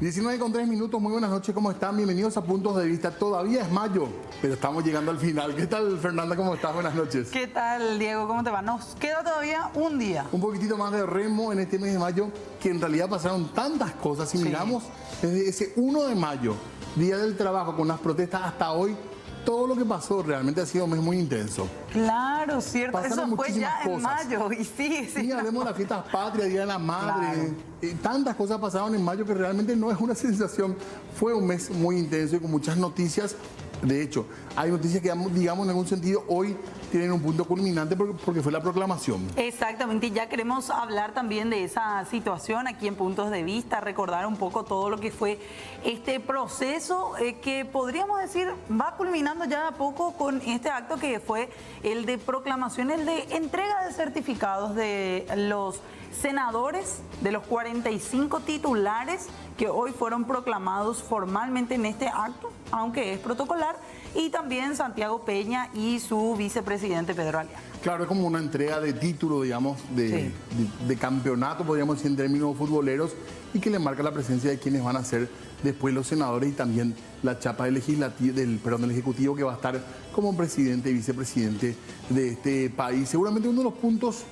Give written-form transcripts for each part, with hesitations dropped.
19:03, muy buenas noches, ¿cómo están? Bienvenidos a Puntos de Vista. Todavía es mayo, pero estamos llegando al final. ¿Qué tal, Fernanda? ¿Cómo estás? Buenas noches. ¿Qué tal, Diego? ¿Cómo te va? Nos queda todavía un día. Un poquitito más de remo en este mes de mayo, que en realidad pasaron tantas cosas. Si miramos desde ese 1 de mayo, Día del Trabajo, con las protestas hasta hoy, todo lo que pasó realmente ha sido un mes muy intenso. Claro, cierto. Pasaron Eso fue ya muchísimas en mayo. Y sí. Sí, hablemos de las fiestas patrias, Día de la Madre. Claro. Tantas cosas pasaron en mayo que realmente no es una sensación. Fue un mes muy intenso y con muchas noticias. De hecho, hay noticias que, digamos, en algún sentido hoy tienen un punto culminante porque fue la proclamación. Exactamente, y ya queremos hablar también de esa situación aquí en Puntos de Vista, recordar un poco todo lo que fue este proceso que podríamos decir va culminando ya a poco con este acto que fue el de proclamación, el de entrega de certificados de los senadores, de los 45 titulares que hoy fueron proclamados formalmente en este acto, aunque es protocolar, y también Santiago Peña y su vicepresidente Pedro Aliana. Claro, es como una entrega de título, digamos, de campeonato, podríamos decir en términos futboleros, y que le marca la presencia de quienes van a ser después los senadores y también la chapa del Ejecutivo que va a estar como presidente y vicepresidente de este país. Seguramente uno de los puntos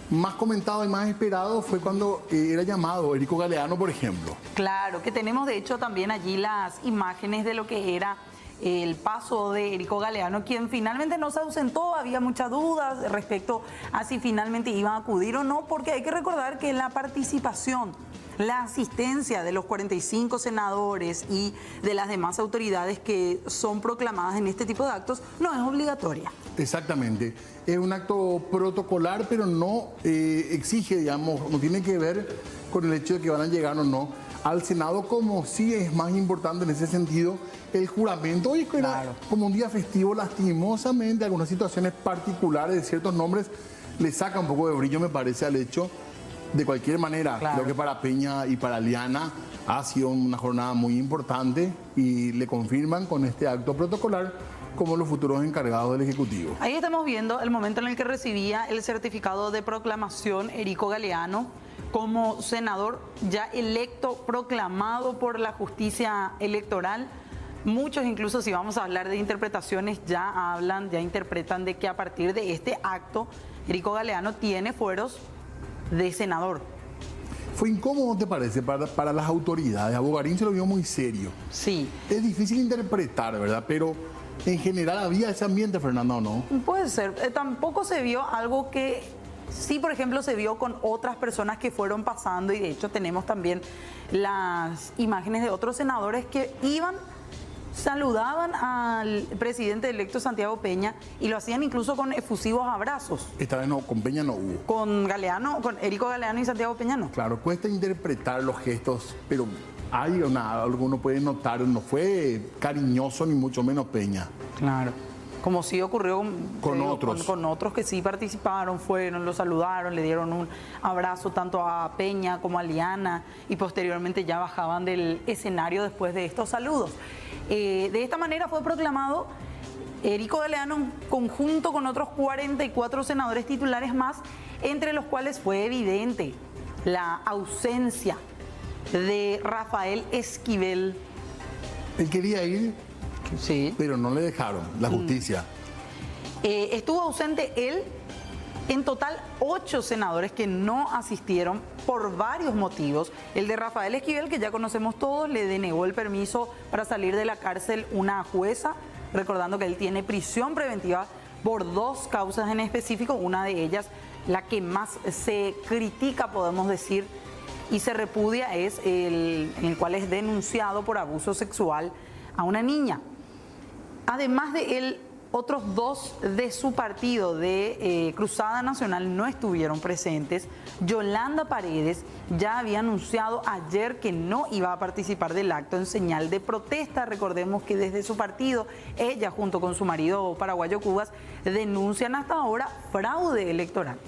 más comentado y más esperado fue cuando era llamado Erico Galeano, por ejemplo. Claro, que tenemos de hecho también allí las imágenes de lo que era el paso de Erico Galeano, quien finalmente no se ausentó. Había muchas dudas respecto a si finalmente iban a acudir o no, porque hay que recordar que la participación, la asistencia de los 45 senadores y de las demás autoridades que son proclamadas en este tipo de actos no es obligatoria. Exactamente. Es un acto protocolar, pero no exige, digamos, no tiene que ver con el hecho de que van a llegar o no al Senado, como sí es más importante en ese sentido el juramento. Hoy era como un día festivo, lastimosamente, algunas situaciones particulares de ciertos nombres le saca un poco de brillo, me parece, al hecho. De cualquier manera, creo que para Peña y para Aliana ha sido una jornada muy importante y le confirman con este acto protocolar como los futuros encargados del Ejecutivo. Ahí estamos viendo el momento en el que recibía el certificado de proclamación Erico Galeano como senador ya electo, proclamado por la justicia electoral. Muchos, incluso si vamos a hablar de interpretaciones, ya interpretan de que a partir de este acto Erico Galeano tiene fueros de senador. ¿Fue incómodo, te parece, para las autoridades? A Bogarín se lo vio muy serio. Sí. Es difícil interpretar, ¿verdad? Pero en general había ese ambiente, Fernando, ¿o no? Puede ser. Tampoco se vio algo que sí, por ejemplo, se vio con otras personas que fueron pasando, y de hecho tenemos también las imágenes de otros senadores que saludaban al presidente electo Santiago Peña y lo hacían incluso con efusivos abrazos. Esta vez no, con Peña no hubo. Con Erico Galeano y Santiago Peña no. Claro, cuesta interpretar los gestos, pero hay algo uno puede notar, no fue cariñoso ni mucho menos Peña. Con como sí ocurrió con otros. Con otros que sí participaron, fueron, lo saludaron, le dieron un abrazo tanto a Peña como a Aliana y posteriormente ya bajaban del escenario después de estos saludos. De esta manera fue proclamado Erico Galeano en conjunto con otros 44 senadores titulares más, entre los cuales fue evidente la ausencia de Rafael Esquivel. Él quería ir, sí, pero no le dejaron, la justicia. Estuvo ausente él. En total, 8 senadores que no asistieron por varios motivos. El de Rafael Esquivel, que ya conocemos todos, le denegó el permiso para salir de la cárcel una jueza, recordando que él tiene prisión preventiva por 2 causas en específico, una de ellas, la que más se critica, podemos decir, y se repudia, es en el cual es denunciado por abuso sexual a una niña. Además de él, otros 2 de su partido de Cruzada Nacional no estuvieron presentes. Yolanda Paredes ya había anunciado ayer que no iba a participar del acto en señal de protesta. Recordemos que desde su partido, ella junto con su marido paraguayo Cubas, denuncian hasta ahora fraude electoral.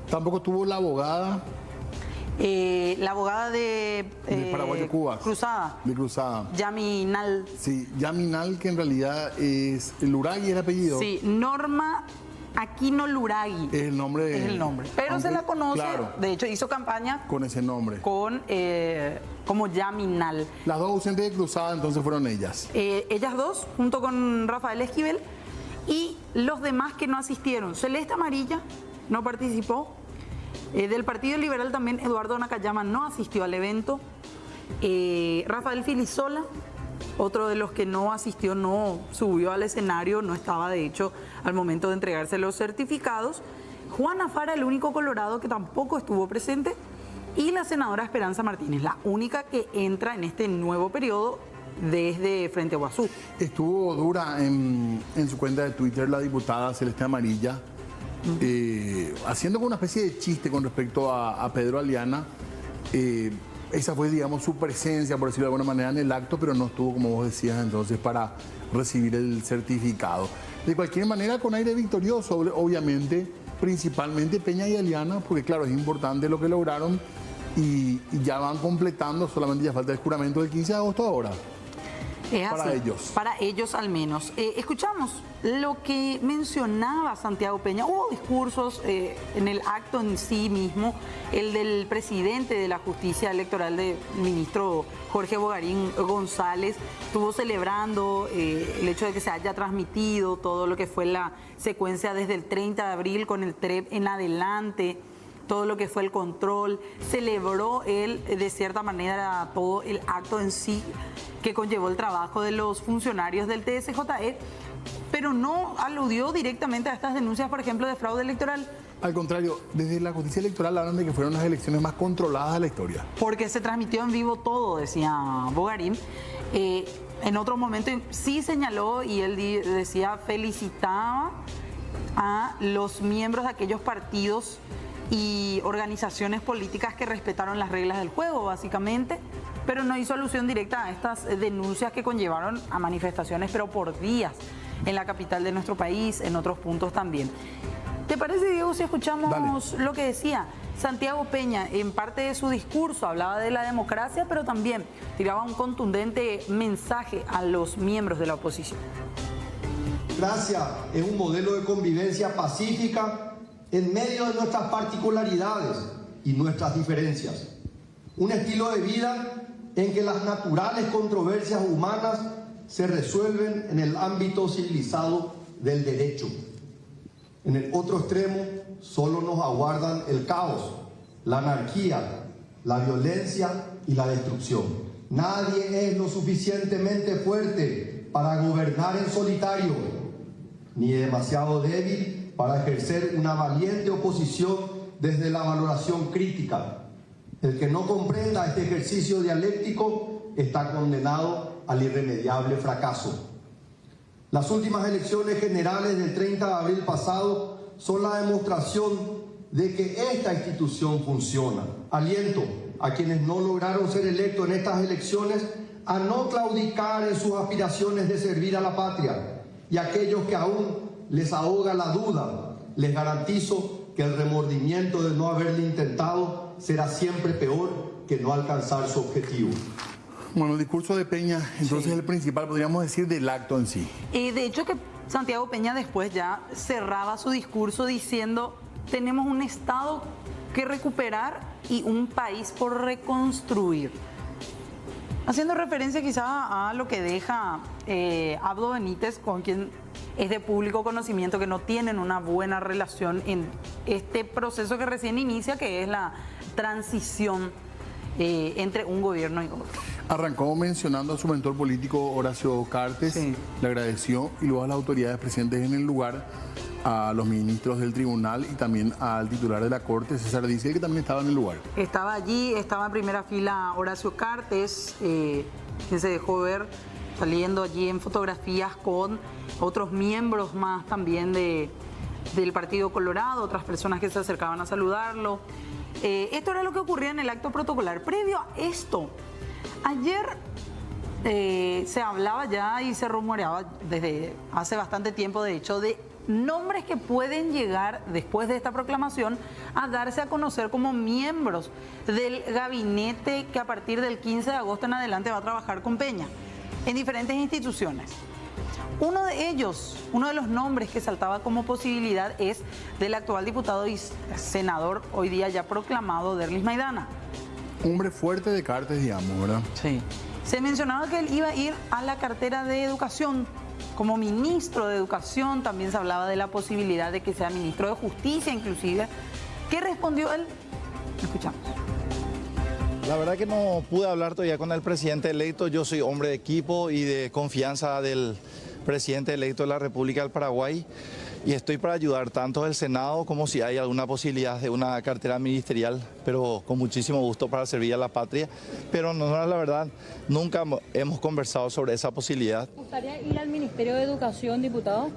Tampoco tuvo la abogada. La abogada de Paraguayo Cubas. Cruzada. De Cruzada. Yaminal. Sí, Yaminal, que en realidad es el Uragui, el apellido. Sí, Norma Aquino Luragui. Es el nombre. Es el nombre. Pero aunque, se la conoce, claro, de hecho hizo campaña con ese nombre. Como Yaminal. Las dos ausentes de cruzada entonces fueron ellas. Ellas dos, junto con Rafael Esquivel, y los demás que no asistieron. Celeste Amarilla no participó. Del Partido Liberal también Eduardo Nakayama no asistió al evento. Rafael Filisola, otro de los que no asistió, no subió al escenario, no estaba de hecho al momento de entregarse los certificados. Juana Fara, el único colorado que tampoco estuvo presente, y la senadora Esperanza Martínez, la única que entra en este nuevo periodo desde Frente Guazú. Estuvo dura en su cuenta de Twitter la diputada Celeste Amarilla, haciendo como una especie de chiste con respecto a Pedro Aliana. Esa fue, digamos, su presencia, por decirlo de alguna manera, en el acto, pero no estuvo, como vos decías, entonces, para recibir el certificado. De cualquier manera, con aire victorioso, obviamente, principalmente Peña y Aliana, porque claro, es importante lo que lograron y ya van completando, solamente ya falta el juramento del 15 de agosto ahora. Es para así, ellos. Para ellos al menos. Escuchamos lo que mencionaba Santiago Peña. Hubo discursos en el acto en sí mismo, el del presidente de la Justicia Electoral, del ministro Jorge Bogarín González, estuvo celebrando el hecho de que se haya transmitido todo lo que fue la secuencia desde el 30 de abril con el TREP en adelante, todo lo que fue el control. Celebró él de cierta manera todo el acto en sí que conllevó el trabajo de los funcionarios del TSJE, pero no aludió directamente a estas denuncias, por ejemplo, de fraude electoral. Al contrario, desde la justicia electoral hablan de que fueron las elecciones más controladas de la historia. Porque se transmitió en vivo todo, decía Bogarín. En otro momento sí señaló y él decía, felicitaba a los miembros de aquellos partidos y organizaciones políticas que respetaron las reglas del juego, básicamente, pero no hizo alusión directa a estas denuncias que conllevaron a manifestaciones, pero por días, en la capital de nuestro país, en otros puntos también. ¿Te parece, Diego, si escuchamos lo que decía Santiago Peña? En parte de su discurso hablaba de la democracia, pero también tiraba un contundente mensaje a los miembros de la oposición. Democracia es un modelo de convivencia pacífica en medio de nuestras particularidades y nuestras diferencias. Un estilo de vida en que las naturales controversias humanas se resuelven en el ámbito civilizado del derecho. En el otro extremo solo nos aguardan el caos, la anarquía, la violencia y la destrucción. Nadie es lo suficientemente fuerte para gobernar en solitario, ni demasiado débil para ejercer una valiente oposición desde la valoración crítica. El que no comprenda este ejercicio dialéctico está condenado al irremediable fracaso. Las últimas elecciones generales del 30 de abril pasado son la demostración de que esta institución funciona. Aliento a quienes no lograron ser electos en estas elecciones a no claudicar en sus aspiraciones de servir a la patria, y a aquellos que aún les ahoga la duda, les garantizo que el remordimiento de no haberle intentado será siempre peor que no alcanzar su objetivo. Bueno, el discurso de Peña, entonces, es el principal, podríamos decir, del acto en sí. De hecho, que Santiago Peña después ya cerraba su discurso diciendo: tenemos un Estado que recuperar y un país por reconstruir. Haciendo referencia quizá a lo que deja Abdo Benítez, con quien es de público conocimiento que no tienen una buena relación en este proceso que recién inicia, que es la transición entre un gobierno y otro. Arrancó mencionando a su mentor político Horacio Cartes, Sí. Le agradeció, y luego a las autoridades presentes en el lugar, a los ministros del tribunal y también al titular de la Corte, César Diziel, que también estaba en el lugar. Estaba allí, estaba en primera fila Horacio Cartes, que se dejó ver saliendo allí en fotografías con otros miembros más también del Partido Colorado, otras personas que se acercaban a saludarlo. Esto era lo que ocurría en el acto protocolar. Previo a esto, ayer se hablaba ya y se rumoreaba desde hace bastante tiempo, de hecho, de nombres que pueden llegar después de esta proclamación a darse a conocer como miembros del gabinete que a partir del 15 de agosto en adelante va a trabajar con Peña en diferentes instituciones. Uno de ellos, uno de los nombres que saltaba como posibilidad es del actual diputado y senador, hoy día ya proclamado, Derlis Maidana. Hombre fuerte de cartas, digamos, ¿verdad? Sí. Se mencionaba que él iba a ir a la cartera de Educación. Como ministro de Educación, también se hablaba de la posibilidad de que sea ministro de Justicia, inclusive. ¿Qué respondió él? Escuchamos. La verdad que no pude hablar todavía con el presidente electo. Yo soy hombre de equipo y de confianza del presidente electo de la República del Paraguay y estoy para ayudar tanto al Senado como si hay alguna posibilidad de una cartera ministerial, pero con muchísimo gusto para servir a la patria. Pero nosotros, la verdad, nunca hemos conversado sobre esa posibilidad. ¿Le gustaría ir al Ministerio de Educación, diputado?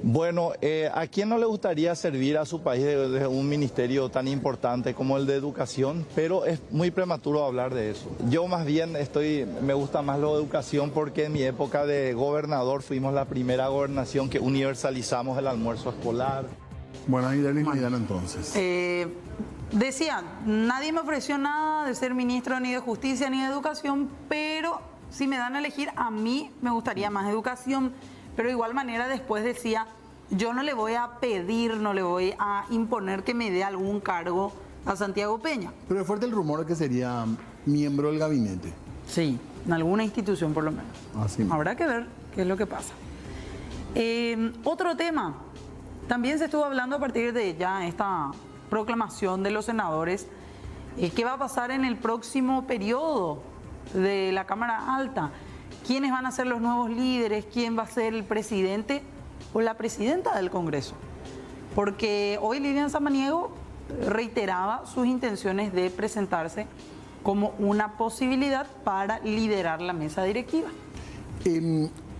Bueno, ¿a quién no le gustaría servir a su país desde un ministerio tan importante como el de Educación? Pero es muy prematuro hablar de eso. Yo más bien me gusta más lo de Educación porque en mi época de gobernador fuimos la primera gobernación que universalizamos el almuerzo escolar. Bueno, ahí Derlis Maidana entonces. Decía, nadie me ofreció nada de ser ministro ni de Justicia ni de Educación, pero si me dan a elegir, a mí me gustaría más Educación. Pero de igual manera después decía, yo no le voy a pedir, no le voy a imponer que me dé algún cargo a Santiago Peña. Pero es fuerte el rumor de que sería miembro del gabinete. Sí, en alguna institución por lo menos. Así mismo. Habrá que ver qué es lo que pasa. Otro tema, también se estuvo hablando a partir de ya esta proclamación de los senadores, qué va a pasar en el próximo periodo de la Cámara Alta. ¿Quiénes van a ser los nuevos líderes? ¿Quién va a ser el presidente o la presidenta del Congreso? Porque hoy Lilian Samaniego reiteraba sus intenciones de presentarse como una posibilidad para liderar la mesa directiva.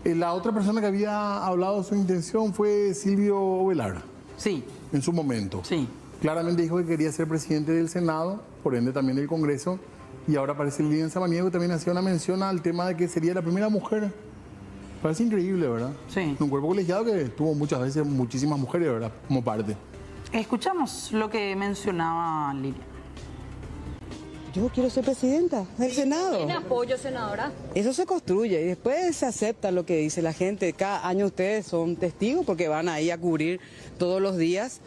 La otra persona que había hablado de su intención fue Silvio Velar. Sí. En su momento. Sí. Claramente dijo que quería ser presidente del Senado, por ende también del Congreso. Y ahora aparece Lilian Samaniego que también hacía una mención al tema de que sería la primera mujer. Parece increíble, ¿verdad? Sí. Un cuerpo colegiado que tuvo muchas veces muchísimas mujeres, ¿verdad? Como parte. Escuchamos lo que mencionaba Lilian. Yo quiero ser presidenta del Senado. ¿Tiene apoyo, senadora? Eso se construye y después se acepta lo que dice la gente. Cada año ustedes son testigos porque van ahí a cubrir todos los días.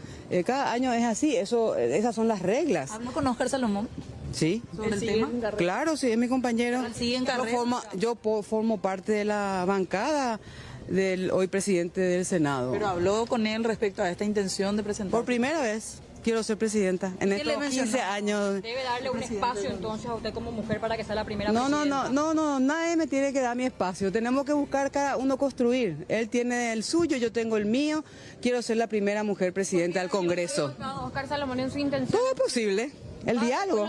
Cada año es así, esas son las reglas. ¿Hablo con Oscar Salomón? Sí. ¿Sobre el tema? Claro, sí, es mi compañero. ¿Él sigue en carrera? Yo formo parte de la bancada del hoy presidente del Senado. Pero habló con él respecto a esta intención de presentar. Por primera vez quiero ser presidenta en ¿Qué le estos mencionó? 15 años. Debe darle un espacio entonces a usted como mujer para que sea la primera presidenta. No, nadie me tiene que dar mi espacio. Tenemos que buscar cada uno construir. Él tiene el suyo, yo tengo el mío. Quiero ser la primera mujer presidenta del Congreso. Oscar Salomón en su intención. Todo es posible. El diálogo.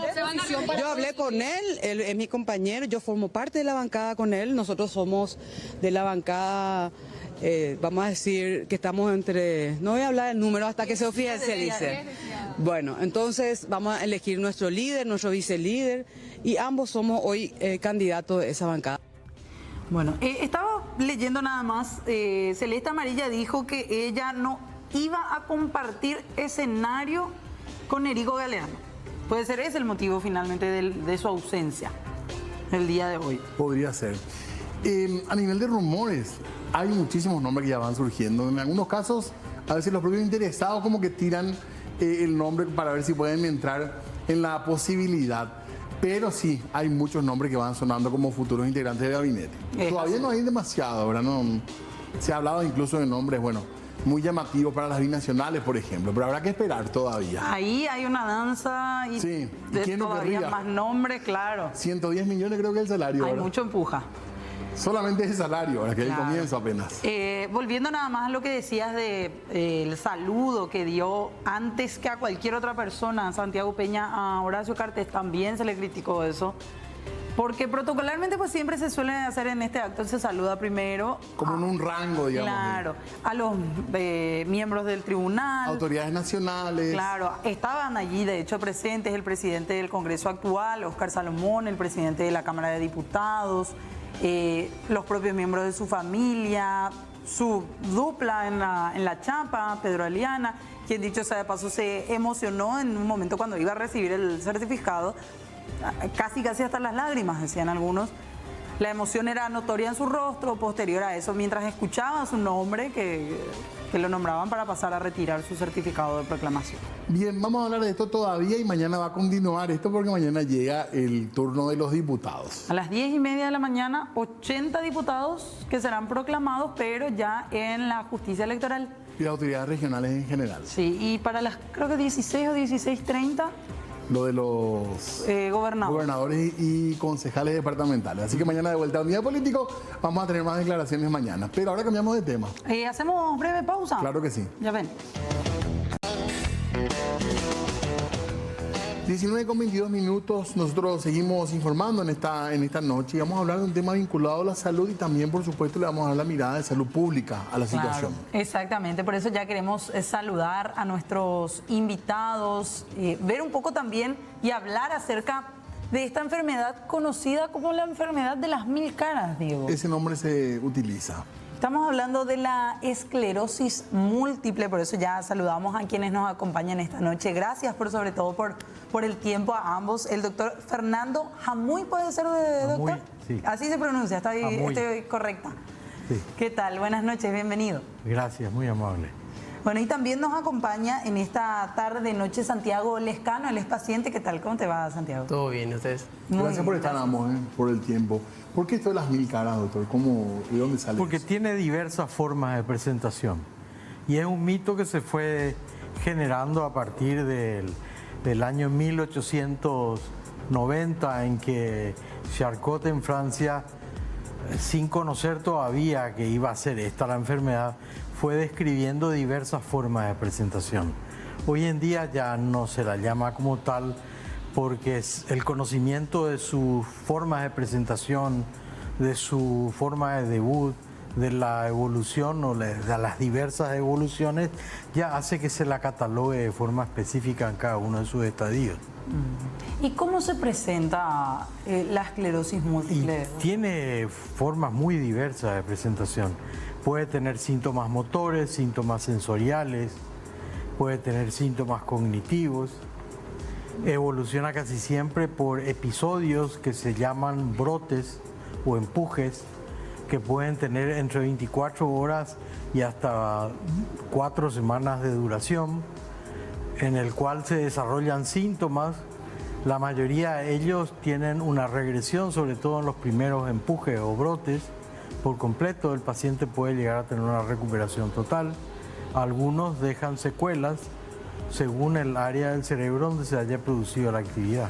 Para- Yo hablé con él es mi compañero, yo formo parte de la bancada con él. Nosotros somos de la bancada, vamos a decir que estamos entre, no voy a hablar del número hasta que se oficialice. Bueno, entonces vamos a elegir nuestro líder, nuestro vicelíder y ambos somos hoy candidatos de esa bancada. Bueno, estaba leyendo nada más, Celeste Amarilla dijo que ella no iba a compartir escenario con Erico Galeano. Puede ser ese el motivo finalmente de su ausencia el día de hoy. Podría ser. A nivel de rumores, hay muchísimos nombres que ya van surgiendo. En algunos casos, a veces los propios interesados como que tiran el nombre para ver si pueden entrar en la posibilidad. Pero sí, hay muchos nombres que van sonando como futuros integrantes del gabinete. Todavía no hay demasiado, ¿verdad? No, se ha hablado incluso de nombres, bueno, muy llamativos para las binacionales, por ejemplo, pero habrá que esperar todavía. Ahí hay una danza y Sí, ¿y de quién no todavía querría? más nombres, claro. 110 millones creo que es el salario, Hay ¿verdad? mucho empuja. Solamente ese salario, ahora que es el Claro. comienzo apenas. Volviendo nada más a lo que decías de el saludo que dio antes que a cualquier otra persona, Santiago Peña, a Horacio Cartes también se le criticó eso. Porque protocolarmente pues siempre se suele hacer en este acto, se saluda primero. Como en un rango, digamos. Claro, a los miembros del tribunal. Autoridades nacionales. Claro, estaban allí de hecho presentes el presidente del Congreso actual, Oscar Salomón, el presidente de la Cámara de Diputados, los propios miembros de su familia, su dupla en la chapa, Pedro Aliana, quien dicho sea de paso se emocionó en un momento cuando iba a recibir el certificado, casi hasta las lágrimas, decían algunos, La emoción era notoria en su rostro. Posterior a eso, mientras escuchaba su nombre, que lo nombraban para pasar a retirar su certificado de proclamación. Bien, vamos a hablar de esto todavía y mañana va a continuar esto porque mañana llega el turno de los diputados. A las 10:30 de la mañana, 80 diputados que serán proclamados, pero ya en la justicia electoral. Y las autoridades regionales en general. Sí, y para las, creo que 16 o 16:30... Lo de los gobernadores y concejales departamentales. Así que mañana de vuelta a Unidad Político vamos a tener más declaraciones mañana. Pero ahora cambiamos de tema. ¿Hacemos breve pausa? Claro que sí. Ya ven. 19:22. Nosotros seguimos informando en esta noche y vamos a hablar de un tema vinculado a la salud y también, por supuesto, le vamos a dar la mirada de salud pública a la situación. Exactamente, por eso ya queremos saludar a nuestros invitados, ver un poco también y hablar acerca de esta enfermedad conocida como la enfermedad de las 1000 caras, Diego. Ese nombre se utiliza. Estamos hablando de la esclerosis múltiple, por eso ya saludamos a quienes nos acompañan esta noche. Gracias sobre todo por el tiempo a ambos. El doctor Fernando Jamuy, ¿puede ser doctor? Jamuy, sí. Así se pronuncia, estoy correcta. Sí. ¿Qué tal? Buenas noches, bienvenido. Gracias, muy amable. Bueno, y también nos acompaña en esta tarde, noche, Santiago Lescano, él es paciente. ¿Qué tal? ¿Cómo te va, Santiago? Todo bien, ¿ustedes? Gracias por estar, ambos, por el tiempo. ¿Por qué esto de las 1000 caras, doctor? ¿De dónde sale Porque eso? tiene diversas formas de presentación. Y es un mito que se fue generando a partir del año 1890, en que Charcot en Francia, sin conocer todavía que iba a ser esta la enfermedad, fue describiendo diversas formas de presentación. Hoy en día ya no se la llama como tal porque el conocimiento de sus formas de presentación, de su forma de debut, de la evolución o de las diversas evoluciones, ya hace que se la catalogue de forma específica en cada uno de sus estadios. ¿Y cómo se presenta la esclerosis múltiple? Y tiene formas muy diversas de presentación. Puede tener síntomas motores, síntomas sensoriales, puede tener síntomas cognitivos. Evoluciona casi siempre por episodios que se llaman brotes o empujes, que pueden tener entre 24 horas y hasta 4 semanas de duración, en el cual se desarrollan síntomas. La mayoría de ellos tienen una regresión, sobre todo en los primeros empujes o brotes. Por completo, el paciente puede llegar a tener una recuperación total. Algunos dejan secuelas según el área del cerebro donde se haya producido la actividad.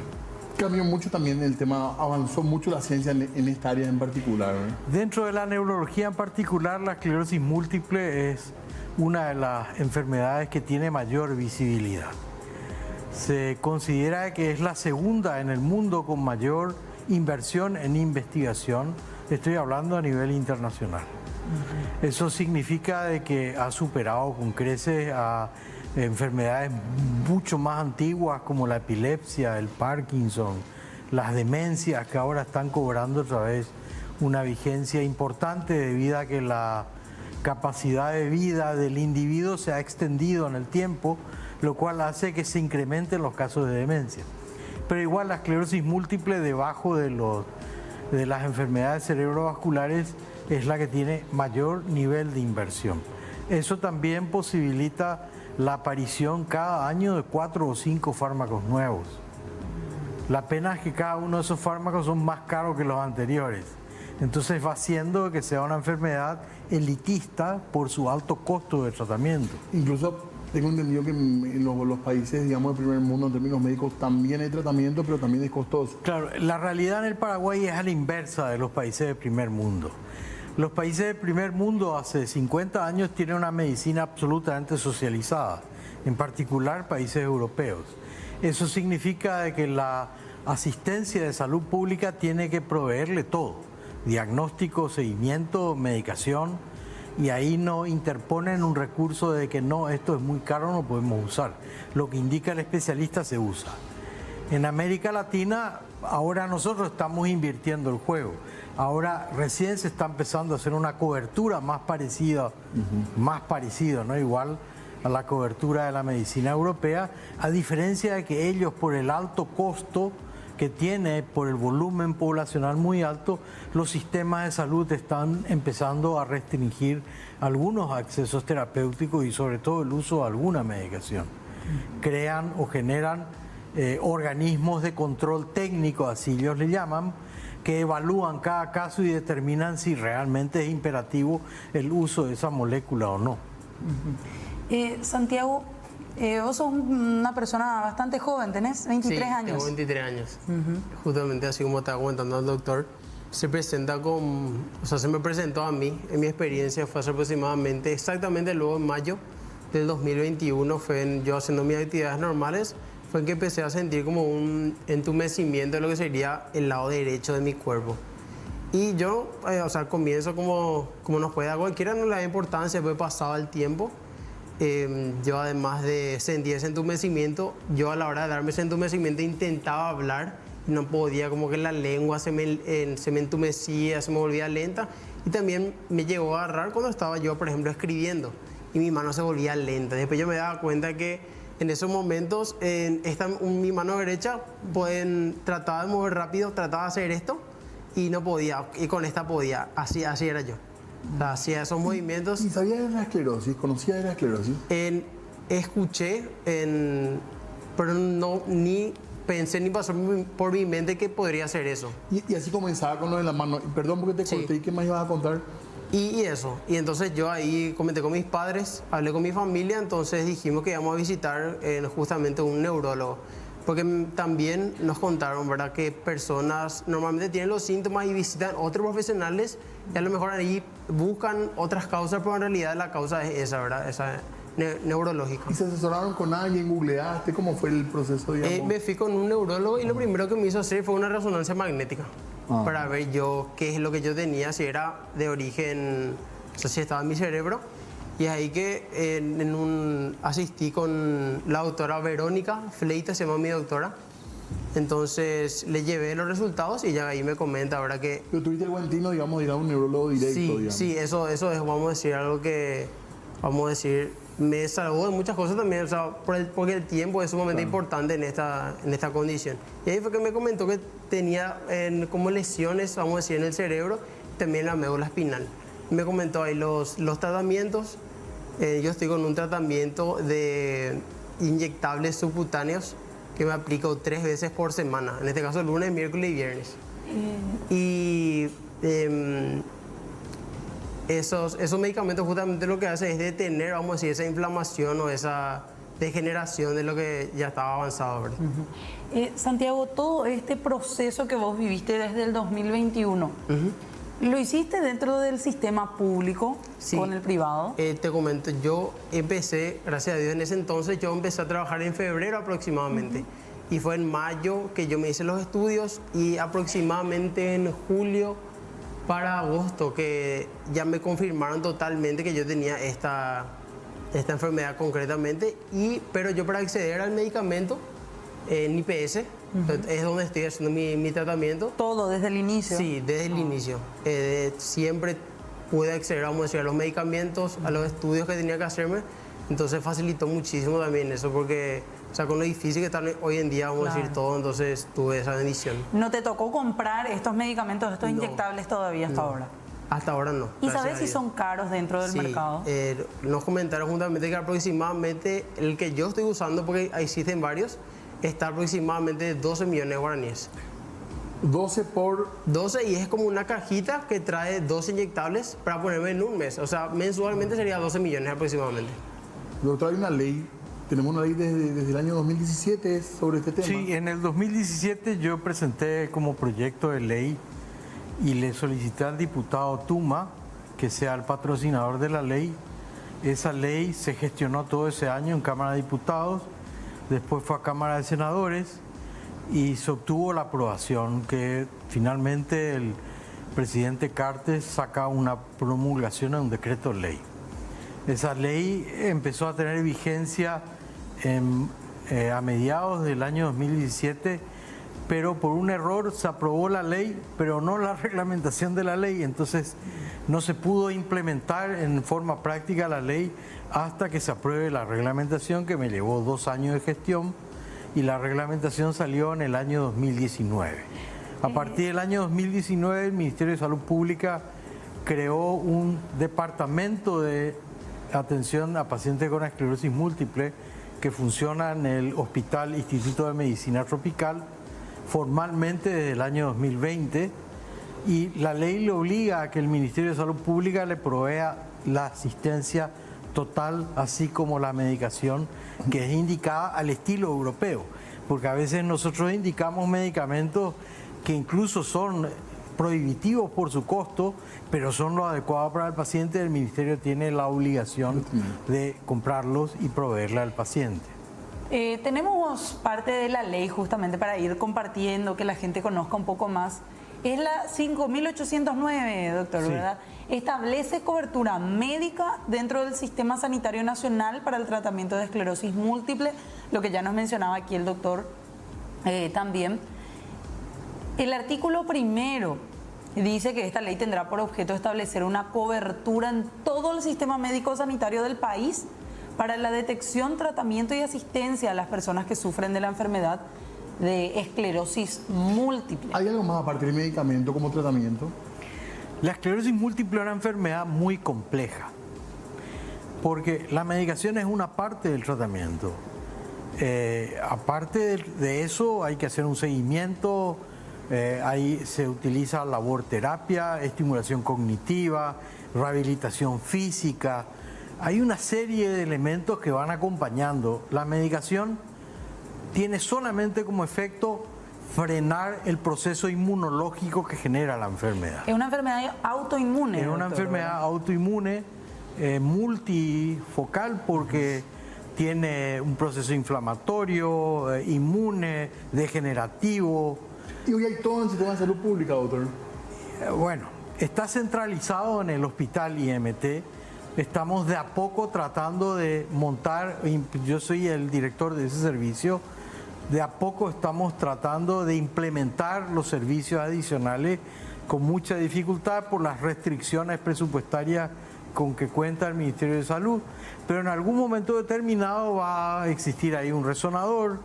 Cambió mucho también el tema, avanzó mucho la ciencia en esta área en particular, ¿eh? Dentro de la neurología en particular, la esclerosis múltiple es una de las enfermedades que tiene mayor visibilidad. Se considera que es la segunda en el mundo con mayor inversión en investigación. Estoy hablando a nivel internacional. Eso significa de que ha superado con creces a enfermedades mucho más antiguas como la epilepsia, el Parkinson, las demencias que ahora están cobrando otra vez una vigencia importante debido a que la capacidad de vida del individuo se ha extendido en el tiempo, lo cual hace que se incrementen los casos de demencia. Pero igual la esclerosis múltiple debajo de las enfermedades cerebrovasculares es la que tiene mayor nivel de inversión. Eso también posibilita la aparición cada año de 4 o 5 fármacos nuevos. La pena es que cada uno de esos fármacos son más caros que los anteriores. Entonces va haciendo que sea una enfermedad elitista por su alto costo de tratamiento. Incluso tengo entendido que en los países, digamos, del primer mundo, en términos médicos, también hay tratamiento, pero también es costoso. Claro, la realidad en el Paraguay es a la inversa de los países del primer mundo. Los países del primer mundo hace 50 años tienen una medicina absolutamente socializada, en particular países europeos. Eso significa de que la asistencia de salud pública tiene que proveerle todo: diagnóstico, seguimiento, medicación, y ahí no interponen un recurso de que no, esto es muy caro, no podemos usar. Lo que indica el especialista se usa. En América Latina ahora nosotros estamos invirtiendo el juego. Ahora recién se está empezando a hacer una cobertura más parecida, ¿no? Igual a la cobertura de la medicina europea, a diferencia de que ellos por el alto costo que tiene por el volumen poblacional muy alto, los sistemas de salud están empezando a restringir algunos accesos terapéuticos y sobre todo el uso de alguna medicación. Crean o generan organismos de control técnico, así ellos le llaman, que evalúan cada caso y determinan si realmente es imperativo el uso de esa molécula o no. Santiago, vos sos una persona bastante joven, tenés 23 años. Tengo 23 años. Justamente así como estaba comentando el doctor, se me presentó a mí, en mi experiencia fue hace aproximadamente, exactamente luego en mayo del 2021, yo haciendo mis actividades normales, fue en que empecé a sentir como un entumecimiento de lo que sería el lado derecho de mi cuerpo. Y yo, comienzo como nos puede dar cualquiera, no le da importancia, después pasado el tiempo. Yo además de sentir ese entumecimiento, yo a la hora de darme ese entumecimiento intentaba hablar, no podía, como que la lengua se me entumecía, se me volvía lenta. Y también me llegó a agarrar cuando estaba yo, por ejemplo, escribiendo y mi mano se volvía lenta. Después yo me daba cuenta que en esos momentos, mi mano derecha, trataba de mover rápido, trataba de hacer esto y no podía, y con esta podía, así era yo. Hacía esos movimientos. ¿Y sabías de la esclerosis? ¿Conocías de la esclerosis? Escuché, pero ni pensé ni pasó por mi mente que podría ser eso. Y así comenzaba con lo de la mano. Perdón porque te corté, ¿y qué más ibas a contar? Y eso, y entonces yo ahí comenté con mis padres, hablé con mi familia, entonces dijimos que íbamos a visitar justamente un neurólogo. Porque también nos contaron, ¿verdad?, que personas normalmente tienen los síntomas y visitan otros profesionales y a lo mejor ahí buscan otras causas, pero en realidad la causa es esa, ¿verdad?, esa neurológica. ¿Y se asesoraron con alguien? ¿Googleaste? ¿Cómo fue el proceso, digamos? Me fui con un neurólogo y lo primero que me hizo hacer fue una resonancia magnética para ver yo qué es lo que yo tenía, si era de origen, o sea, si estaba en mi cerebro. Y es ahí que asistí con la doctora Verónica Fleita, se llama mi doctora. Entonces le llevé los resultados y ya ahí me comenta ahora que... Pero tuviste el buen tino, digamos, de ir a un neurólogo directo, digamos. Sí, eso es, vamos a decir, algo que, vamos a decir, me salvó de muchas cosas también, o sea, porque el tiempo es sumamente importante en esta condición. Y ahí fue que me comentó que tenía como lesiones, vamos a decir, en el cerebro, también en la médula espinal. Me comentó ahí los tratamientos. Yo estoy con un tratamiento de inyectables subcutáneos que me aplico 3 veces por semana, en este caso lunes, miércoles y viernes. Y esos medicamentos justamente lo que hacen es detener, vamos a decir, esa inflamación o esa degeneración de lo que ya estaba avanzado, ¿verdad? Santiago, todo este proceso que vos viviste desde el 2021, ¿lo hiciste dentro del sistema público con el privado? Te comento, yo empecé, gracias a Dios, en ese entonces yo empecé a trabajar en febrero aproximadamente. Y fue en mayo que yo me hice los estudios y aproximadamente en julio para agosto que ya me confirmaron totalmente que yo tenía esta enfermedad concretamente. Pero yo para acceder al medicamento, en IPS, es donde estoy haciendo mi tratamiento. ¿Todo desde el inicio? Sí, desde el inicio. Siempre pude acceder, vamos a decir, a los medicamentos, a los estudios que tenía que hacerme. Entonces facilitó muchísimo también eso, porque, o sea, con lo difícil que están hoy en día, vamos a decir todo, entonces tuve esa bendición. ¿No te tocó comprar estos medicamentos, estos inyectables todavía hasta ahora? Hasta ahora no. ¿Y sabes si son caros dentro del mercado? Nos comentaron juntamente que aproximadamente el que yo estoy usando, porque existen varios, está aproximadamente 12 millones de guaraníes. 12 por... 12 y es como una cajita que trae 12 inyectables para ponerme en un mes. O sea, mensualmente sería 12 millones aproximadamente. Doctor, hay una ley, tenemos una ley desde el año 2017 sobre este tema. Sí, en el 2017 yo presenté como proyecto de ley y le solicité al diputado Tuma que sea el patrocinador de la ley. Esa ley se gestionó todo ese año en Cámara de Diputados, después fue a Cámara de Senadores y se obtuvo la aprobación, que finalmente el presidente Cartes saca una promulgación en un decreto de ley. Esa ley empezó a tener vigencia a mediados del año 2017, pero por un error se aprobó la ley, pero no la reglamentación de la ley, entonces no se pudo implementar en forma práctica la ley hasta que se apruebe la reglamentación, que me llevó 2 años de gestión, y la reglamentación salió en el año 2019. A partir del año 2019 el Ministerio de Salud Pública creó un departamento de atención a pacientes con esclerosis múltiple que funciona en el Hospital Instituto de Medicina Tropical formalmente desde el año 2020, y la ley le obliga a que el Ministerio de Salud Pública le provea la asistencia total, así como la medicación que es indicada al estilo europeo, porque a veces nosotros indicamos medicamentos que incluso son prohibitivos por su costo, pero son lo adecuado para el paciente. El Ministerio tiene la obligación de comprarlos y proveerle al paciente. Tenemos parte de la ley justamente para ir compartiendo, que la gente conozca un poco más. Es la 5.809, doctor, sí, ¿verdad? Establece cobertura médica dentro del Sistema Sanitario Nacional para el tratamiento de esclerosis múltiple, lo que ya nos mencionaba aquí el doctor también. El artículo primero dice que esta ley tendrá por objeto establecer una cobertura en todo el sistema médico sanitario del país para la detección, tratamiento y asistencia a las personas que sufren de la enfermedad de esclerosis múltiple. ¿Hay algo más aparte del medicamento como tratamiento? La esclerosis múltiple es una enfermedad muy compleja, porque la medicación es una parte del tratamiento. Aparte de eso, hay que hacer un seguimiento. Ahí se utiliza laborterapia, estimulación cognitiva, rehabilitación física. Hay una serie de elementos que van acompañando. La medicación tiene solamente como efecto frenar el proceso inmunológico que genera la enfermedad. Es una enfermedad autoinmune. Es una enfermedad autoinmune multifocal, porque tiene un proceso inflamatorio, inmune, degenerativo. Y hoy hay todo en el sistema de salud pública, doctor. Bueno, está centralizado en el hospital IMT. Estamos de a poco tratando de montar, yo soy el director de ese servicio, de a poco estamos tratando de implementar los servicios adicionales con mucha dificultad por las restricciones presupuestarias con que cuenta el Ministerio de Salud, pero en algún momento determinado va a existir ahí un resonador,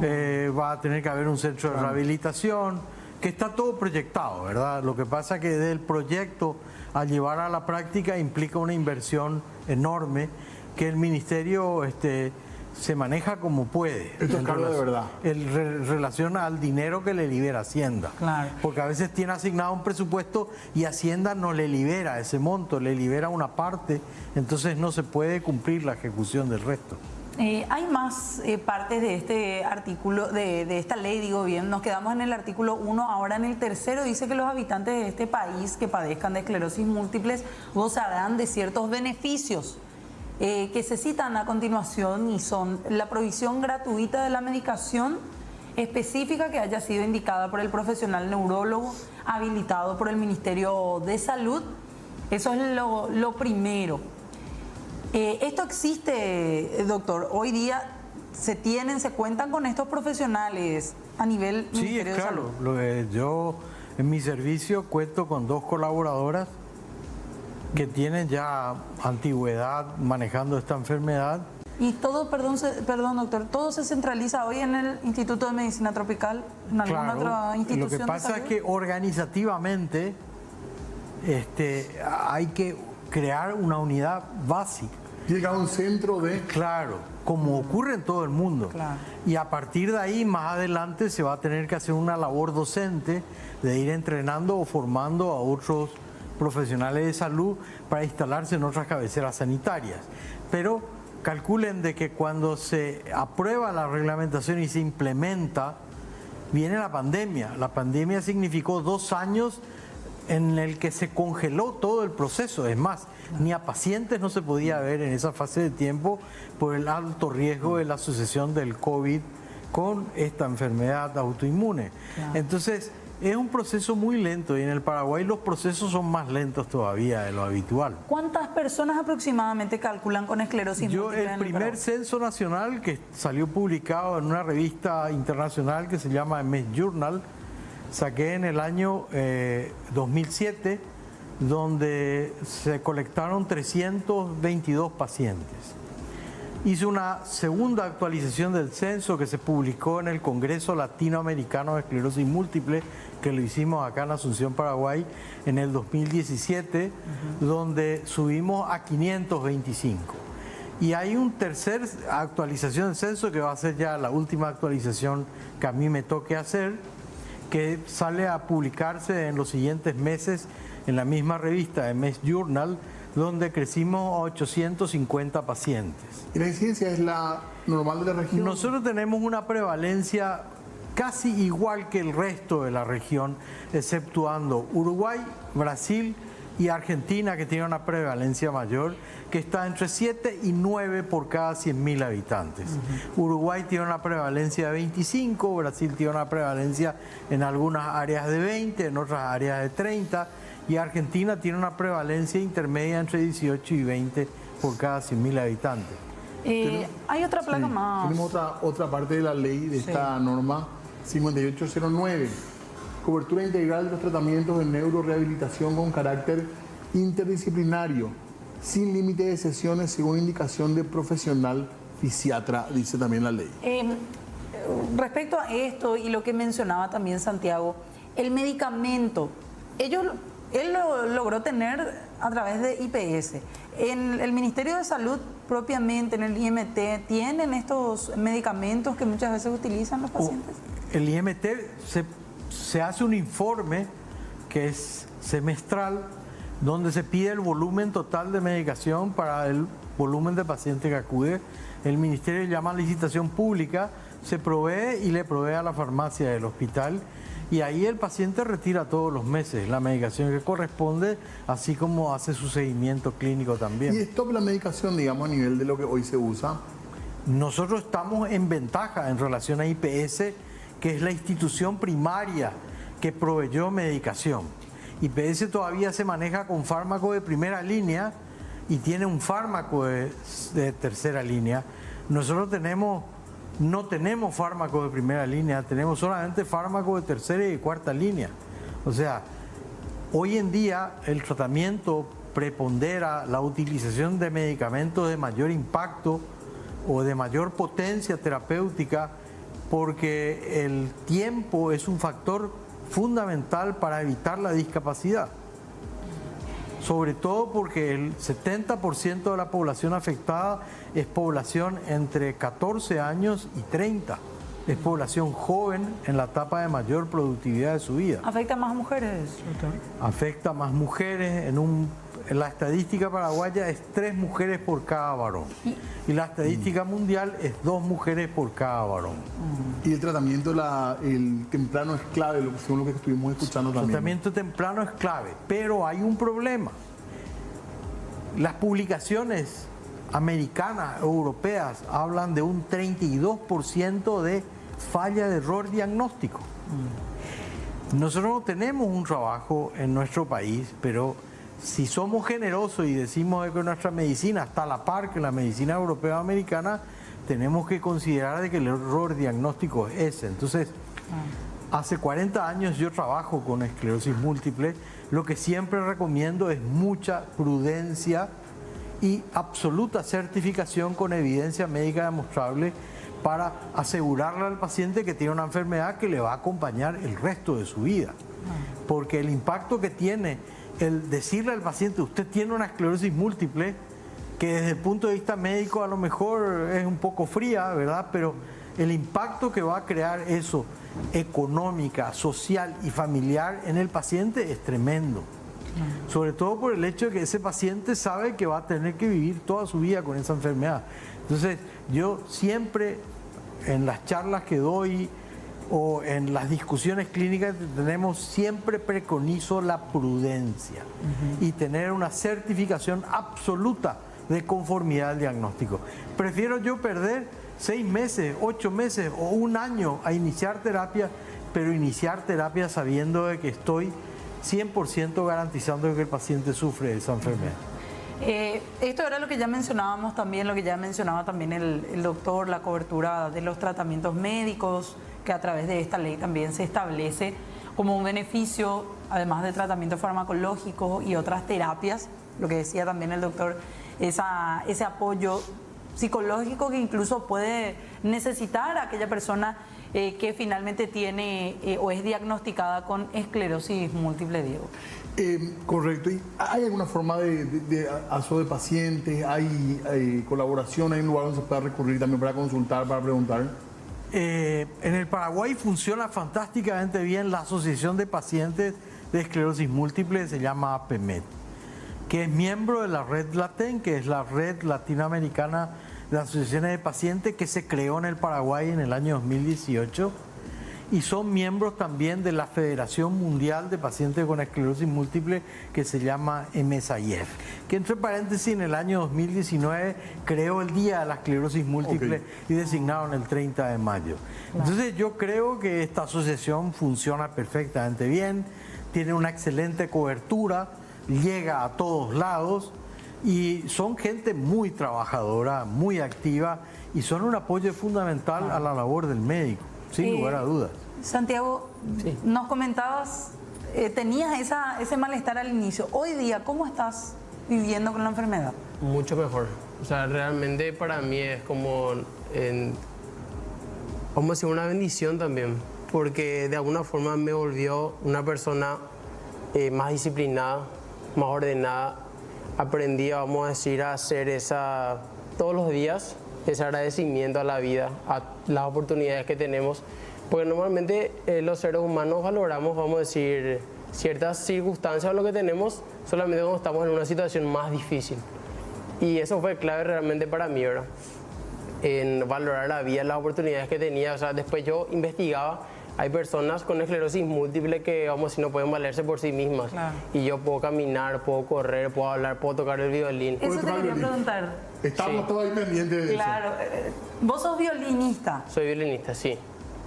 va a tener que haber un centro de rehabilitación, que está todo proyectado, ¿verdad? Lo que pasa es que del proyecto a llevar a la práctica implica una inversión enorme que el Ministerio se maneja como puede. Esto es caro de verdad. En relación al dinero que le libera Hacienda. Claro. Porque a veces tiene asignado un presupuesto y Hacienda no le libera ese monto, le libera una parte, entonces no se puede cumplir la ejecución del resto. Hay más partes de este artículo, de esta ley, digo bien. Nos quedamos en el artículo 1, ahora en el tercero dice que los habitantes de este país que padezcan de esclerosis múltiples gozarán de ciertos beneficios que se citan a continuación, y son la provisión gratuita de la medicación específica que haya sido indicada por el profesional neurólogo habilitado por el Ministerio de Salud. Eso es lo primero. Esto existe, doctor. Hoy día se cuentan con estos profesionales a nivel Ministerio de Salud. Sí, claro. Yo en mi servicio cuento con 2 colaboradoras que tienen ya antigüedad manejando esta enfermedad. Y todo, perdón doctor, todo se centraliza hoy en el Instituto de Medicina Tropical, en alguna otra institución. Lo que pasa es que organizativamente hay que crear una unidad básica. Llega a un centro de... Claro, como ocurre en todo el mundo. Claro. Y a partir de ahí, más adelante, se va a tener que hacer una labor docente de ir entrenando o formando a otros profesionales de salud para instalarse en otras cabeceras sanitarias. Pero calculen de que cuando se aprueba la reglamentación y se implementa, viene la pandemia. La pandemia significó 2 años en el que se congeló todo el proceso. Es más, ni a pacientes no se podía ver en esa fase de tiempo por el alto riesgo de la asociación del COVID con esta enfermedad autoinmune. Claro. Entonces, es un proceso muy lento, y en el Paraguay los procesos son más lentos todavía de lo habitual. ¿Cuántas personas aproximadamente calculan con esclerosis múltiple? El primer censo nacional, que salió publicado en una revista internacional que se llama MS Journal, saqué en el año 2007, donde se colectaron 322 pacientes. hizo una segunda actualización del censo que se publicó en el Congreso Latinoamericano de Esclerosis Múltiple, que lo hicimos acá en Asunción, Paraguay, en el 2017, donde subimos a 525. Y hay un tercer actualización del censo que va a ser ya la última actualización que a mí me toque hacer, que sale a publicarse en los siguientes meses en la misma revista, de Mes Journal, donde crecimos a 850 pacientes. ¿Y la incidencia es la normal de la región? Nosotros tenemos una prevalencia casi igual que el resto de la región, exceptuando Uruguay, Brasil y Argentina, que tiene una prevalencia mayor, que está entre 7 y 9 por cada 100.000 habitantes. Uruguay tiene una prevalencia de 25, Brasil tiene una prevalencia en algunas áreas de 20, en otras áreas de 30, y Argentina tiene una prevalencia intermedia entre 18 y 20 por cada 100.000 habitantes. Hay otra placa más. Tenemos otra parte de la ley, de esta norma 5809. Cobertura integral de los tratamientos de neurorehabilitación con carácter interdisciplinario, sin límite de sesiones según indicación de profesional fisiatra, dice también la ley. Respecto a esto y lo que mencionaba también Santiago, el medicamento, él lo logró tener a través de IPS. En el Ministerio de Salud propiamente, en el IMT, ¿tienen estos medicamentos que muchas veces utilizan los pacientes? El IMT se hace un informe que es semestral, donde se pide el volumen total de medicación para el volumen de pacientes que acude. El Ministerio llama a licitación pública, se provee y le provee a la farmacia del hospital, y ahí el paciente retira todos los meses la medicación que corresponde, así como hace su seguimiento clínico también. ¿Y esto la medicación, digamos, a nivel de lo que hoy se usa? Nosotros estamos en ventaja en relación a IPS, que es la institución primaria que proveyó medicación. IPS todavía se maneja con fármaco de primera línea y tiene un fármaco de tercera línea. Nosotros no tenemos fármaco de primera línea, tenemos solamente fármaco de tercera y cuarta línea. O sea, hoy en día el tratamiento prepondera la utilización de medicamentos de mayor impacto o de mayor potencia terapéutica, porque el tiempo es un factor fundamental para evitar la discapacidad. Sobre todo porque el 70% de la población afectada es población entre 14 años y 30. Es población joven en la etapa de mayor productividad de su vida. ¿Afecta más mujeres, doctor? Afecta más mujeres. En la estadística paraguaya es 3 mujeres por cada varón. Y la estadística mundial es 2 mujeres por cada varón. Y el tratamiento el temprano es clave, según lo que estuvimos escuchando también. El tratamiento temprano es clave, pero hay un problema. Las publicaciones americanas, europeas, hablan de un 32% de falla de error diagnóstico. Nosotros no tenemos un trabajo en nuestro país, pero si somos generosos y decimos que nuestra medicina está a la par que la medicina europea o americana, tenemos que considerar de que el error diagnóstico es ese. Entonces, hace 40 años yo trabajo con esclerosis múltiple. Lo que siempre recomiendo es mucha prudencia y absoluta certificación con evidencia médica demostrable para asegurarle al paciente que tiene una enfermedad que le va a acompañar el resto de su vida. Porque el impacto que tiene el decirle al paciente, usted tiene una esclerosis múltiple, que desde el punto de vista médico a lo mejor es un poco fría, ¿verdad? Pero el impacto que va a crear eso, económica, social y familiar en el paciente es tremendo. Sobre todo por el hecho de que ese paciente sabe que va a tener que vivir toda su vida con esa enfermedad. Entonces, yo siempre en las charlas que doy o en las discusiones clínicas que tenemos, siempre preconizo la prudencia y tener una certificación absoluta de conformidad al diagnóstico. Prefiero yo perder 6 meses, 8 meses o 1 año a iniciar terapia, pero iniciar terapia sabiendo de que estoy 100% garantizando que el paciente sufre de esa enfermedad. Esto era lo que ya mencionábamos también, lo que ya mencionaba también el doctor, la cobertura de los tratamientos médicos, que a través de esta ley también se establece como un beneficio, además de tratamientos farmacológicos y otras terapias, lo que decía también el doctor, ese apoyo psicológico que incluso puede necesitar aquella persona que finalmente tiene o es diagnosticada con esclerosis múltiple, Diego. Correcto. ¿Y hay alguna forma de aso de pacientes? ¿Hay colaboración? ¿Hay un lugar donde se pueda recurrir también para consultar, para preguntar? En el Paraguay funciona fantásticamente bien la Asociación de Pacientes de Esclerosis Múltiple, se llama APMED, que es miembro de la Red LATEN, que es la Red Latinoamericana de Asociaciones de Pacientes, que se creó en el Paraguay en el año 2018, y son miembros también de la Federación Mundial de Pacientes con Esclerosis Múltiple, que se llama MSIF, que entre paréntesis en el año 2019 creó el Día de la Esclerosis Múltiple y designaron el 30 de mayo. Entonces yo creo que esta asociación funciona perfectamente bien, tiene una excelente cobertura, llega a todos lados y son gente muy trabajadora, muy activa y son un apoyo fundamental a la labor del médico, sin lugar a dudas. Santiago, nos comentabas, tenías ese malestar al inicio. Hoy día, ¿cómo estás viviendo con la enfermedad? Mucho mejor. O sea, realmente para mí es como, vamos a decir, una bendición también, porque de alguna forma me volvió una persona más disciplinada, más ordenada. Aprendí, vamos a decir, a hacer todos los días, ese agradecimiento a la vida, a las oportunidades que tenemos. Porque normalmente los seres humanos valoramos, vamos a decir, ciertas circunstancias o lo que tenemos solamente cuando estamos en una situación más difícil. Y eso fue clave realmente para mí, ¿verdad? En valorar la vida, las oportunidades que tenía. O sea, después yo investigaba, hay personas con esclerosis múltiple que, vamos a decir, no pueden valerse por sí mismas. Claro. Y yo puedo caminar, puedo correr, puedo hablar, puedo tocar el violín. Eso te quería preguntar. Estamos todos ahí pendientes de eso. Claro. ¿Vos sos violinista? Soy violinista, sí.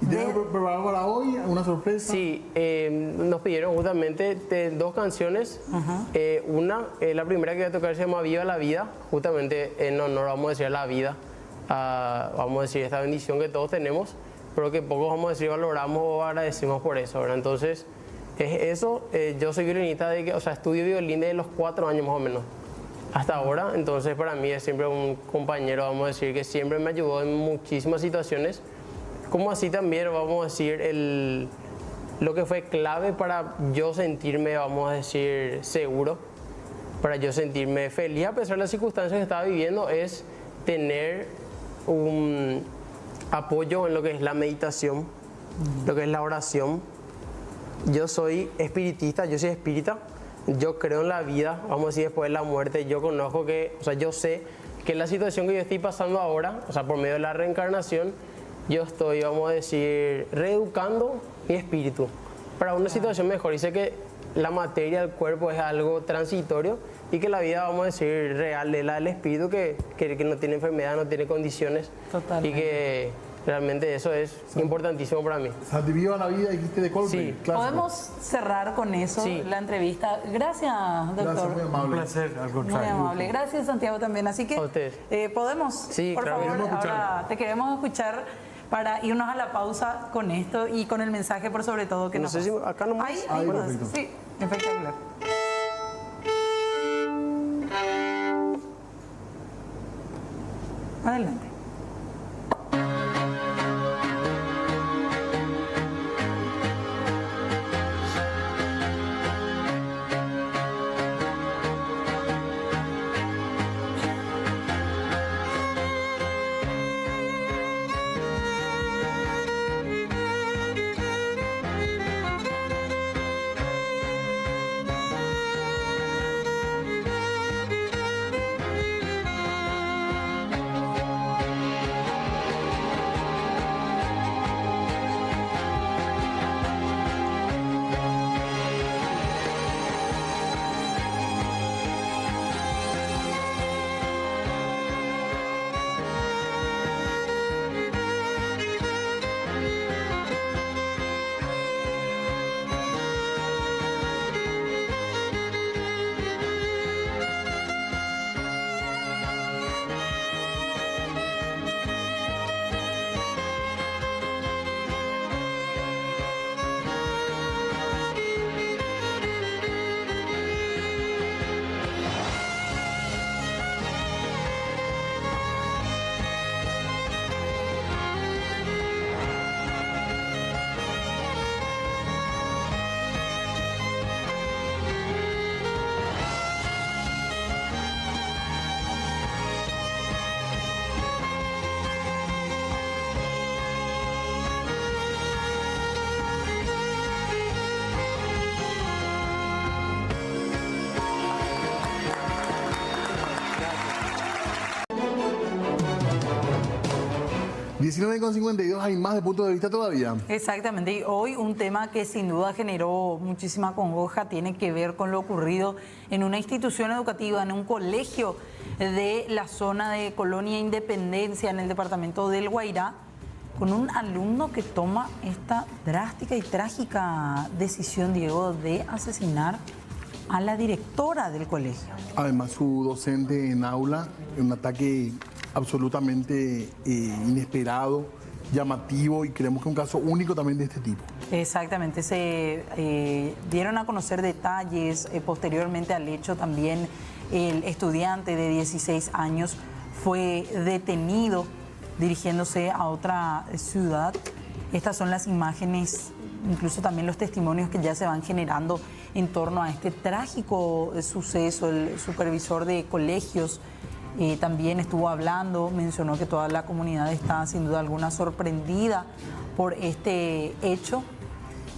¿Tienes preparado para hoy una sorpresa? Sí, nos pidieron justamente 2 canciones. La primera que voy a tocar se llama Viva la Vida, justamente en honor, vamos a decir, a la vida, vamos a decir, esta bendición que todos tenemos, pero que pocos, vamos a decir, valoramos o agradecemos por eso, ¿verdad? Entonces, es eso. Yo soy violinista, estudio violín desde los 4 años más o menos hasta ahora, entonces para mí es siempre un compañero, vamos a decir, que siempre me ayudó en muchísimas situaciones. Como así también, vamos a decir, lo que fue clave para yo sentirme, vamos a decir, seguro, para yo sentirme feliz a pesar de las circunstancias que estaba viviendo, es tener un apoyo en lo que es la meditación, lo que es la oración. Yo soy espiritista, yo soy espírita, yo creo en la vida, vamos a decir, después de la muerte. Yo conozco que, yo sé que la situación que yo estoy pasando ahora, por medio de la reencarnación, yo estoy, vamos a decir, reeducando mi espíritu para una situación mejor. Y sé que la materia del cuerpo es algo transitorio y que la vida, vamos a decir, real es la del espíritu, que no tiene enfermedad, no tiene condiciones. Totalmente. Y que realmente eso es importantísimo para mí. Santi, viva la vida, dijiste de Coldplay. Sí. Podemos cerrar con eso la entrevista. Gracias, doctor. Gracias, muy amable. Un placer, al contrario. Muy amable. Gracias, Santiago, también. Así que podemos, por favor, ahora te queremos escuchar para irnos a la pausa con esto y con el mensaje, por sobre todo, que no sé si acá nomás. Ahí, perfecto. Sí, espectacular. Adelante. 19,52 hay más de puntos de vista todavía. Exactamente, y hoy un tema que sin duda generó muchísima congoja tiene que ver con lo ocurrido en una institución educativa, en un colegio de la zona de Colonia Independencia, en el departamento del Guairá, con un alumno que toma esta drástica y trágica decisión, Diego, de asesinar a la directora del colegio. Además, su docente en aula, en un ataque absolutamente inesperado, llamativo, y creemos que es un caso único también de este tipo. Exactamente, se dieron a conocer detalles posteriormente al hecho. También el estudiante de 16 años fue detenido dirigiéndose a otra ciudad. Estas son las imágenes, incluso también los testimonios que ya se van generando en torno a este trágico suceso. El supervisor de colegios también estuvo hablando, mencionó que toda la comunidad está sin duda alguna sorprendida por este hecho.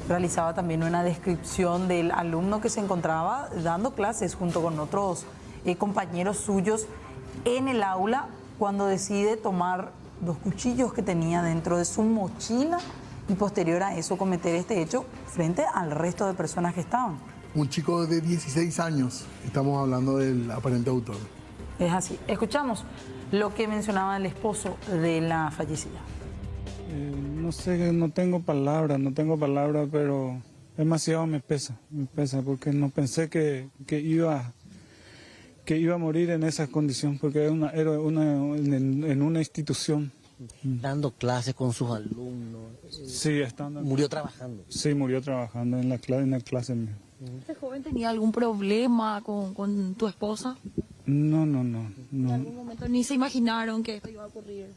Realizaba también una descripción del alumno que se encontraba dando clases junto con otros compañeros suyos en el aula cuando decide tomar 2 cuchillos que tenía dentro de su mochila y posterior a eso cometer este hecho frente al resto de personas que estaban. Un chico de 16 años, estamos hablando del aparente autor. Es así. Escuchamos lo que mencionaba el esposo de la fallecida. No sé, no tengo palabras, pero demasiado me pesa porque no pensé que iba a morir en esa condición, porque era en una institución. Dando clases con sus alumnos. Sí, estando. Murió trabajando. Sí, murió trabajando en la clase misma. ¿Este joven tenía algún problema con tu esposa? No. ¿En algún momento ni se imaginaron que esto iba a ocurrir?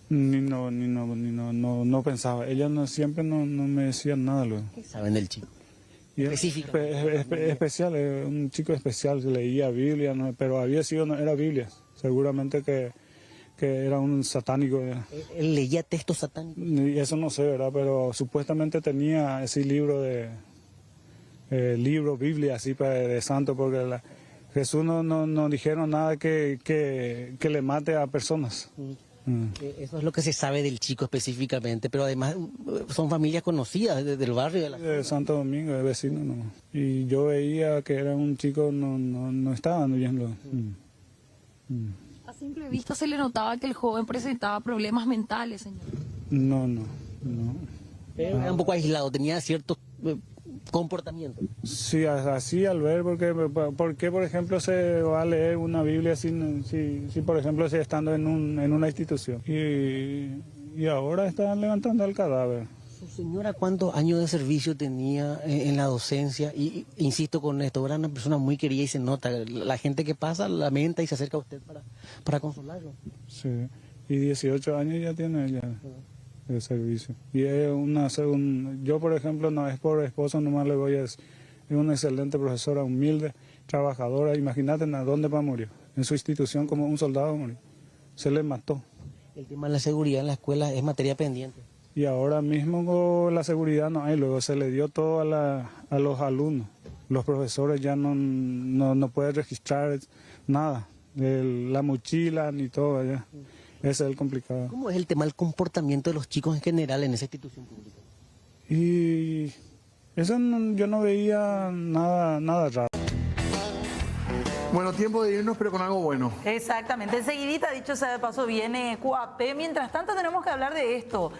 No pensaba. Ella siempre no me decía nada luego. ¿Qué saben del chico? Específico. Especial, un chico especial, que leía Biblia, pero no era Biblia. Seguramente que era un satánico. ¿Él leía textos satánicos? Y eso no sé, ¿verdad? Pero supuestamente tenía ese libro Biblia, así de santo, porque Jesús no dijeron nada que le mate a personas. Eso es lo que se sabe del chico específicamente, pero además son familias conocidas del barrio. De Santo Domingo, de vecino, no. Y yo veía que era un chico, no estaban viendo. A simple vista se le notaba que el joven presentaba problemas mentales, señor. No. Era un poco aislado, tenía ciertos comportamientos. Sí, así al ver, porque por ejemplo se va a leer una Biblia si por ejemplo si estando en una institución y ahora están levantando el cadáver. ¿Su señora cuántos años de servicio tenía en la docencia? Y insisto con esto, era una persona muy querida y se nota, la gente que pasa lamenta y se acerca a usted para consolarlo. Sí, y 18 años ya tiene ella de servicio. Y es yo por ejemplo no es por esposo, nomás le voy a decir, es una excelente profesora, humilde, trabajadora. Imagínate a dónde va a morir, en su institución como un soldado murió, se le mató. El tema de la seguridad en la escuela es materia pendiente. Y ahora mismo la seguridad no hay, luego se le dio todo a los alumnos. Los profesores ya no pueden registrar nada, la mochila ni todo allá. Ese es el complicado. ¿Cómo es el tema del comportamiento de los chicos en general en esa institución pública? Y eso yo no veía nada raro. Bueno, tiempo de irnos, pero con algo bueno. Exactamente. Enseguidita, dicho sea de paso, viene QAP. Mientras tanto, tenemos que hablar de esto.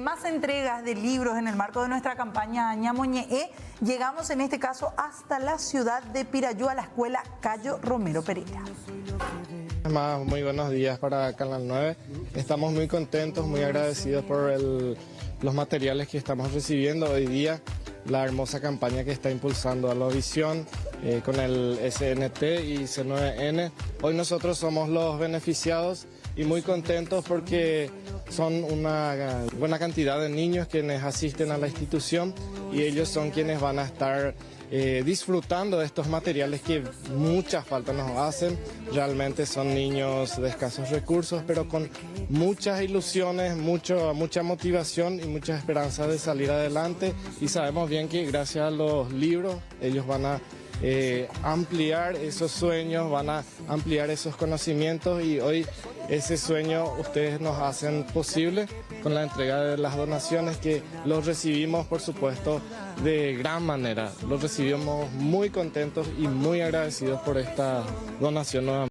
Más entregas de libros en el marco de nuestra campaña Ñamoñe'e. Llegamos en este caso hasta la ciudad de Pirayú, a la escuela Cayo Romero Pereira. Muy buenos días para Canal 9. Estamos muy contentos, muy agradecidos por los materiales que estamos recibiendo hoy día. La hermosa campaña que está impulsando Alovisión con el SNT y C9N. Hoy nosotros somos los beneficiados y muy contentos porque son una buena cantidad de niños quienes asisten a la institución y ellos son quienes van a estar disfrutando de estos materiales que mucha falta nos hacen. Realmente son niños de escasos recursos, pero con muchas ilusiones, mucha motivación y mucha esperanza de salir adelante. Y sabemos bien que gracias a los libros ellos van a ampliar esos sueños, van a ampliar esos conocimientos y hoy ese sueño ustedes nos hacen posible con la entrega de las donaciones que los recibimos, por supuesto, de gran manera. Los recibimos muy contentos y muy agradecidos por esta donación nuevamente.